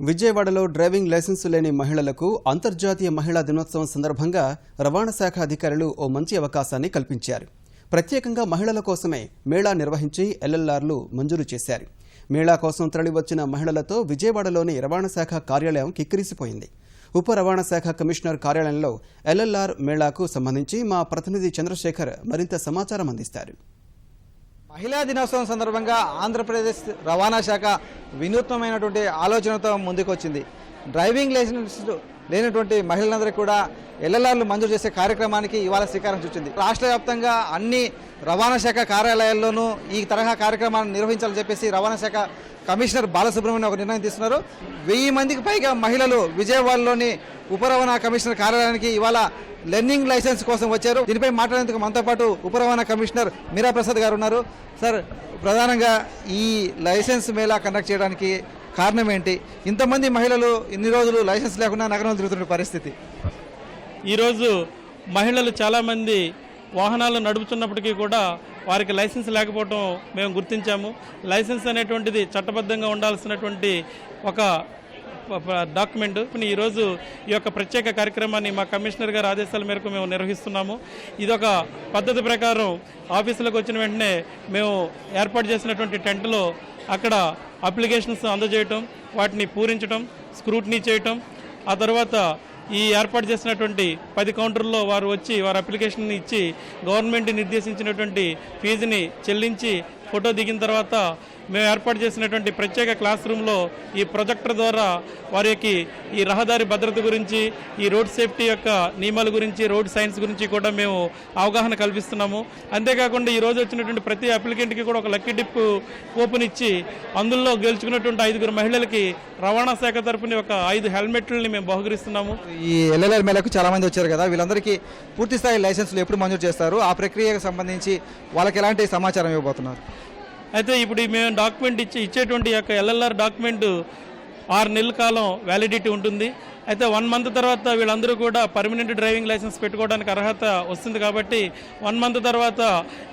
విజయవాడలో driving licence లేని మహిళలకు అంతర్జాతీయ మహిళా దినోత్సవం సందర్భంగా రవాణా శాఖ అధికారులు ఓ మంచి అవకాశాన్ని కల్పించారు. ప్రత్యేకంగా మహిళల కోసమే మేళా నిర్వహించి ఎల్ఎల్ఆర్లు మంజూరు చేశారు. మేళా కోసం తరలివచ్చిన మహిళలతో విజయవాడలోని రవాణా శాఖ కార్యాలయం కిక్కిరిసిపోయింది. ఉప రవాణా శాఖ కమిషనర్ కార్యాలయంలో ఎల్ఎల్ఆర్ మేళాకు సంబంధించి మా ప్రతినిధి చంద్రశేఖర్ మరింత సమాచారం అందిస్తారు. మహిళా దినోత్సవం సందర్భంగా ఆంధ్రప్రదేశ్ రవాణా శాఖ వినూత్నమైనటువంటి ఆలోచనతో ముందుకొచ్చింది. డ్రైవింగ్ లైసెన్స్ లేనటువంటి మహిళలందరికీ కూడా ఎల్ఎల్ఆర్లు మంజూరు చేసే కార్యక్రమానికి ఇవాళ శ్రీకారం చుట్టింది. రాష్ట్ర వ్యాప్తంగా అన్ని రవాణా శాఖ కార్యాలయాల్లోనూ ఈ తరహా కార్యక్రమాన్ని నిర్వహించాలని చెప్పేసి రవాణా శాఖ కమిషనర్ బాలసుబ్రహ్మణ్యం ఒక నిర్ణయం తీసుకున్నారు. 1000 మందికి పైగా మహిళలు విజయవాడలోని ఉప రవాణా కమిషనర్ కార్యాలయానికి ఇవాళ లెర్నింగ్ లైసెన్స్ కోసం వచ్చారు. దీనిపై మాట్లాడేందుకు మనతో పాటు ఉప రవాణా కమిషనర్ మీరా ప్రసాద్ గారు ఉన్నారు. సార్, ప్రధానంగా ఈ లైసెన్స్ మేళా కండక్ట్ చేయడానికి కారణం ఏంటి? ఇంతమంది మహిళలు ఇన్ని రోజులు లైసెన్స్ లేకుండా నగరంలో తిరుగుతున్న పరిస్థితి. ఈరోజు మహిళలు చాలామంది వాహనాలు నడుపుతున్నప్పటికీ కూడా వారికి లైసెన్స్ లేకపోవడం మేము గుర్తించాము. లైసెన్స్ అనేటువంటిది చట్టబద్ధంగా ఉండాల్సినటువంటి ఒక డాక్యుమెంట్. ఈరోజు ఈ యొక్క ప్రత్యేక కార్యక్రమాన్ని మా కమిషనర్ గారి ఆదేశాల మేరకు మేము నిర్వహిస్తున్నాము. ఇదొక పద్ధతి ప్రకారం ఆఫీసులకు వచ్చిన వెంటనే మేము ఏర్పాటు చేసినటువంటి టెంట్లో అక్కడ అప్లికేషన్స్ అందజేయటం, వాటిని పూరించడం, స్క్రూటినీ చేయటం, ఆ తర్వాత ఈ ఏర్పాటు చేసినటువంటి 10 కౌంటర్లో వారు వచ్చి వారి అప్లికేషన్ ఇచ్చి గవర్నమెంట్ నిర్దేశించినటువంటి ఫీజుని చెల్లించి ఫోటో దిగిన తర్వాత మేము ఏర్పాటు చేసినటువంటి ప్రత్యేక క్లాస్ రూమ్లో ఈ ప్రొజెక్టర్ ద్వారా వారికి ఈ రహదారి భద్రత గురించి, ఈ రోడ్ సేఫ్టీ యొక్క నియమాల గురించి, రోడ్ సైన్స్ గురించి కూడా మేము అవగాహన కల్పిస్తున్నాము. అంతేకాకుండా ఈరోజు వచ్చినటువంటి ప్రతి అప్లికెంట్కి కూడా ఒక లక్కీ డిప్ కూపన్ ఇచ్చి అందులో గెలుచుకున్నటువంటి 5 మహిళలకి రవాణా శాఖ తరపున ఒక 5 హెల్మెట్లని మేము బహుకరిస్తున్నాము. ఈ ఎల్ఎల్ఆర్ మేళకు చాలా మంది వచ్చారు కదా, వీళ్ళందరికీ పూర్తి స్థాయి లైసెన్సులు ఎప్పుడు మంజూరు చేస్తారు? ఆ ప్రక్రియకు సంబంధించి వాళ్ళకి ఎలాంటి సమాచారం ఇవ్వబోతున్నారు? అయితే ఇప్పుడు మేము డాక్యుమెంట్ ఇచ్చేటువంటి యొక్క ఎల్ఎల్ఆర్ డాక్యుమెంట్ 6 నెలల కాలం వ్యాలిడిటీ ఉంటుంది. అయితే 1 మంత్ తర్వాత వీళ్ళందరూ కూడా పర్మనెంట్ డ్రైవింగ్ లైసెన్స్ పెట్టుకోవడానికి అర్హత వస్తుంది. కాబట్టి 1 మంత్ తర్వాత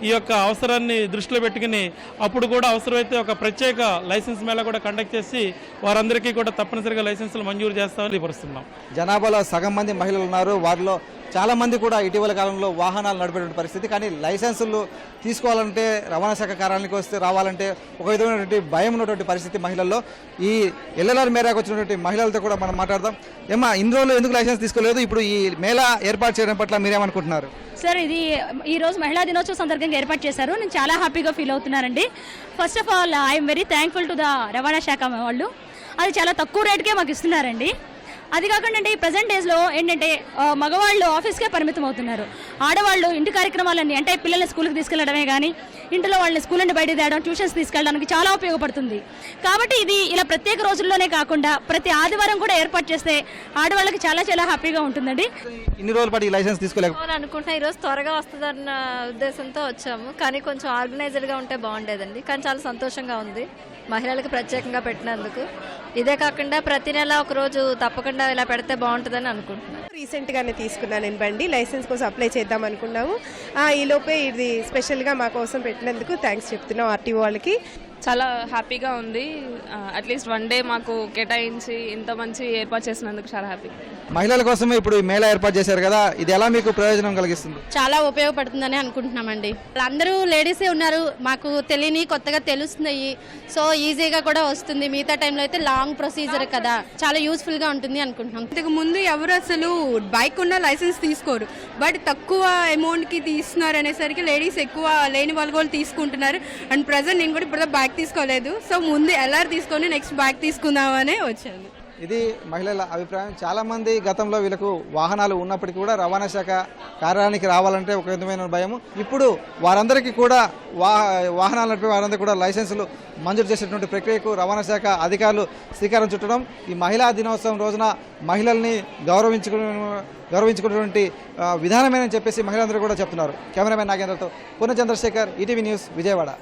ఈ యొక్క అవసరాన్ని దృష్టిలో పెట్టుకుని అప్పుడు కూడా అవసరమైతే ఒక ప్రత్యేక లైసెన్స్ మేళా కూడా కండక్ట్ చేసి వారందరికీ కూడా తప్పనిసరిగా లైసెన్సులు మంజూరు చేస్తామని పరుస్తున్నాం. జనాభాలో సగం మంది మహిళలు ఉన్నారు. వారిలో చాలా మంది కూడా ఇటీవల కాలంలో వాహనాలు నడిపేటువంటి పరిస్థితి. కానీ లైసెన్సులు తీసుకోవాలంటే రవాణా శాఖ కార్యాలయానికి వస్తే రావాలంటే ఒక విధమైనటువంటి భయం ఉన్నటువంటి పరిస్థితి మహిళల్లో. ఈ ఎల్ఎల్ఆర్ మేళాకు వచ్చినటువంటి మహిళలతో కూడా మనం మాట్లాడదాం. ఏమా, ఇన్ని రోజులు ఎందుకు లైసెన్స్ తీసుకోలేదు? ఇప్పుడు ఈ మేళా ఏర్పాటు చేయడం పట్ల మీరేమనుకుంటున్నారు? సార్, ఇది ఈ రోజు మహిళా దినోత్సవం సందర్భంగా ఏర్పాటు చేశారు. నేను చాలా హ్యాపీగా ఫీల్ అవుతున్నానండి. First of all I'm very thankful to the రవాణా శాఖ వాళ్ళు. అది చాలా తక్కువ రేటుకే మాకు ఇస్తున్నారండి. అది కాకుండా అంటే ఈ ప్రజెంట్ డేస్లో ఏంటంటే మగవాళ్ళు ఆఫీస్కే పరిమితం అవుతున్నారు. ఆడవాళ్ళు ఇంటి కార్యక్రమాలన్నీ అంటే పిల్లల్ని స్కూల్కి తీసుకెళ్లడమే కానీ ఇంట్లో వాళ్ళని స్కూల్ నుండి బయట తేయడం, ట్యూషన్స్ తీసుకెళ్ళడానికి చాలా ఉపయోగపడుతుంది. కాబట్టి ఇది ఇలా ప్రత్యేక రోజుల్లోనే కాకుండా ప్రతి ఆదివారం కూడా ఏర్పాటు చేస్తే ఆడవాళ్ళకి చాలా చాలా హ్యాపీగా ఉంటుందండి. ఇన్ని రోజుల పాటు ఈ లైసెన్స్ తీసుకోవాలనుకుంటున్నా. ఈరోజు త్వరగా వస్తుందన్న ఉద్దేశంతో వచ్చాము. కానీ కొంచెం ఆర్గనైజ్డ్గా ఉంటే బాగుండేదండి. కానీ చాలా సంతోషంగా ఉంది మహిళలకు ప్రత్యేకంగా పెట్టినందుకు. ఇదే కాకుండా ప్రతి నెల ఒక రోజు తప్పకుండా ఇలా పెడితే బాగుంటుందని అనుకుంటున్నాను. రీసెంట్గానే తీసుకున్నాను నేను బండి. లైసెన్స్ కోసం అప్లై చేద్దాం అనుకున్నాము. ఈలోపే ఇది స్పెషల్గా మా కోసం పెట్టినందుకు థ్యాంక్స్ చెప్తున్నాం ఆర్టీఓ వాళ్ళకి. చాలా హ్యాపీగా ఉంది. అట్లీస్ట్ 1 డే మాకు కేటాయించి ఇంత మంచి ఏర్పాటు చేసినందుకు చాలా హ్యాపీ. మహిళల కోసమే ఇప్పుడు ఈ మేళా ఏర్పాటు చేశారు కదా, ఇది ఎలా మీకు ప్రయోజనం కలిగిస్తుంది? చాలా ఉపయోగపడుతుందని అనుకుంటున్నామండి. అందరూ లేడీసే ఉన్నారు, మాకు తెలియని కొత్తగా తెలుస్తున్నాయి. సో ఈజీగా కూడా వస్తుంది. మిగతా టైంలో అయితే లాంగ్ ప్రొసీజర్ కదా, చాలా యూస్ఫుల్గా ఉంటుంది అనుకుంటున్నాం. ఇంతకు ముందు ఎవరు అసలు బైక్ ఉన్న లైసెన్స్ తీసుకోరు, బట్ తక్కువ అమౌంట్కి తీస్తున్నారు అనేసరికి లేడీస్ ఎక్కువ లేని వాళ్ళు కూడా తీసుకుంటున్నారు. అండ్ ప్రజెంట్ నేను కూడా ఇప్పుడు బైక్ తీసుకోలేదు. సో ముందు ఎల్ఆర్ తీసుకొని నెక్స్ట్ బైక్ తీసుకుందామనే వచ్చాను. ఇది మహిళల అభిప్రాయం. చాలా మంది గతంలో వీళ్ళకు వాహనాలు ఉన్నప్పటికీ కూడా రవాణా శాఖ కార్యాలయానికి రావాలంటే ఒక విధమైన భయము. ఇప్పుడు వారందరికీ కూడా వాహనాలు నడిపే వారందరికీ కూడా లైసెన్సులు మంజూరు చేసేటువంటి ప్రక్రియకు రవాణా శాఖ అధికారులు శ్రీకారం చుట్టడం ఈ మహిళా దినోత్సవం రోజున మహిళల్ని గౌరవించుకున్నటువంటి విధానమేనని చెప్పేసి మహిళలందరూ కూడా చెప్తున్నారు. కెమెరామెన్ నాగేంద్రతో పూర్ణ చంద్రశేఖర్, ఈటీవీ న్యూస్, విజయవాడ.